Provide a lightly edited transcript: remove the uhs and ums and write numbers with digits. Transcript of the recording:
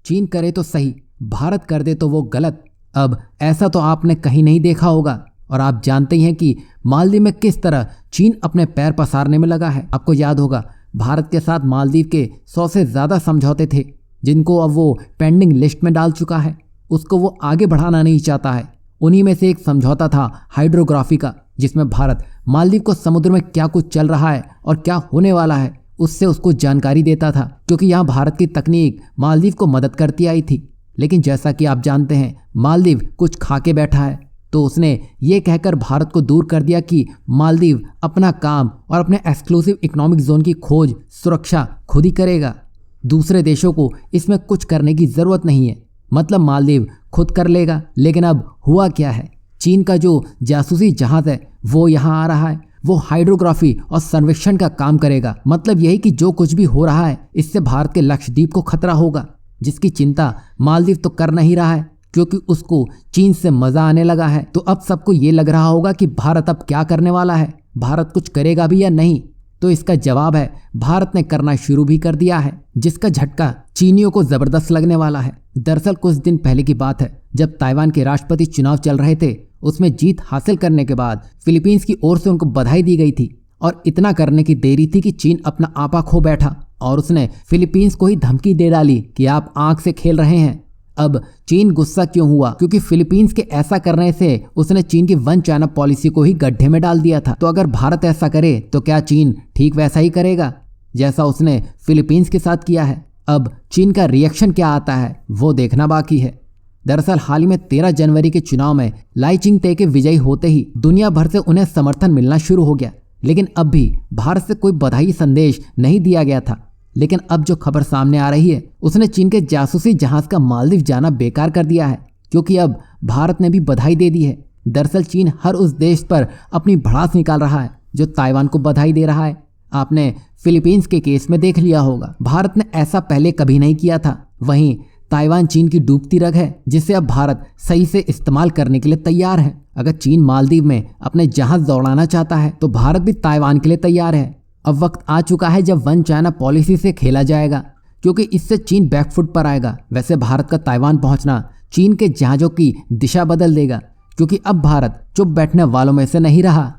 चीन करे तो सही, भारत कर दे तो वो गलत। अब ऐसा तो आपने कहीं नहीं देखा होगा। और आप जानते ही हैं कि मालदीव में किस तरह चीन अपने पैर पसारने में लगा है। आपको याद होगा भारत के साथ मालदीव के 100 से ज़्यादा समझौते थे जिनको अब वो पेंडिंग लिस्ट में डाल चुका है। उसको वो आगे बढ़ाना नहीं चाहता है। उन्हीं में से एक समझौता था हाइड्रोग्राफी का, जिसमें भारत मालदीव को समुद्र में क्या कुछ चल रहा है और क्या होने वाला है उससे उसको जानकारी देता था, क्योंकि यहाँ भारत की तकनीक मालदीव को मदद करती आई थी। लेकिन जैसा कि आप जानते हैं मालदीव कुछ खा के बैठा है, तो उसने ये कहकर भारत को दूर कर दिया कि मालदीव अपना काम और अपने एक्सक्लूसिव इकोनॉमिक जोन की खोज सुरक्षा खुद ही करेगा। दूसरे देशों को इसमें कुछ करने की ज़रूरत नहीं है, मतलब मालदीव खुद कर लेगा। लेकिन अब हुआ क्या है, चीन का जो जासूसी जहाज़ है वो यहाँ आ रहा है। वो हाइड्रोग्राफी और सर्वेक्षण का काम करेगा। मतलब यही कि जो कुछ भी हो रहा है इससे भारत के लक्षद्वीप को खतरा होगा, जिसकी चिंता मालदीव तो कर नहीं रहा है क्योंकि उसको चीन से मज़ा आने लगा है। तो अब सबको ये लग रहा होगा कि भारत अब क्या करने वाला है, भारत कुछ करेगा भी या नहीं। तो इसका जवाब है भारत ने करना शुरू भी कर दिया है, जिसका झटका चीनियों को ज़बरदस्त लगने वाला है। दरअसल कुछ दिन पहले की बात है, जब ताइवान के राष्ट्रपति चुनाव चल रहे थे, उसमें जीत हासिल करने के बाद फिलीपींस की ओर से उनको बधाई दी गई थी। और इतना करने की देरी थी कि चीन अपना आपा खो बैठा और उसने फिलीपींस को ही धमकी दे डाली कि आप आंख से खेल रहे हैं। अब चीन गुस्सा क्यों हुआ? क्योंकि फिलीपींस के ऐसा करने से उसने चीन की वन चाइना पॉलिसी को ही गड्ढे में डाल दिया था। तो अगर भारत ऐसा करे तो क्या चीन ठीक वैसा ही करेगा जैसा उसने फिलीपींस के साथ किया है? अब चीन का रिएक्शन क्या आता है वो देखना बाकी है। दरअसल हाल ही में 13 जनवरी के चुनाव में लाई चिंगते के विजयी होते ही दुनिया भर से उन्हें समर्थन मिलना शुरू हो गया। लेकिन अब भी भारत से कोई बधाई संदेश नहीं दिया गया था। लेकिन अब जो खबर सामने आ रही है उसने चीन के जासूसी जहाज का मालदीव जाना बेकार कर दिया है, क्योंकि अब भारत ने भी बधाई दे दी है। दरअसल चीन हर उस देश पर अपनी भड़ास निकाल रहा है जो ताइवान को बधाई दे रहा है। आपने फिलीपींस के केस में देख लिया होगा, भारत ने ऐसा पहले कभी नहीं किया था। वहीं ताइवान चीन की डूबती रग है जिसे अब भारत सही से इस्तेमाल करने के लिए तैयार है। अगर चीन मालदीव में अपने जहाज दौड़ाना चाहता है तो भारत भी ताइवान के लिए तैयार है। अब वक्त आ चुका है जब वन चाइना पॉलिसी से खेला जाएगा, क्योंकि इससे चीन बैकफुट पर आएगा। वैसे भारत का ताइवान पहुंचना चीन के जहाज़ों की दिशा बदल देगा, क्योंकि अब भारत चुप बैठने वालों में से नहीं रहा।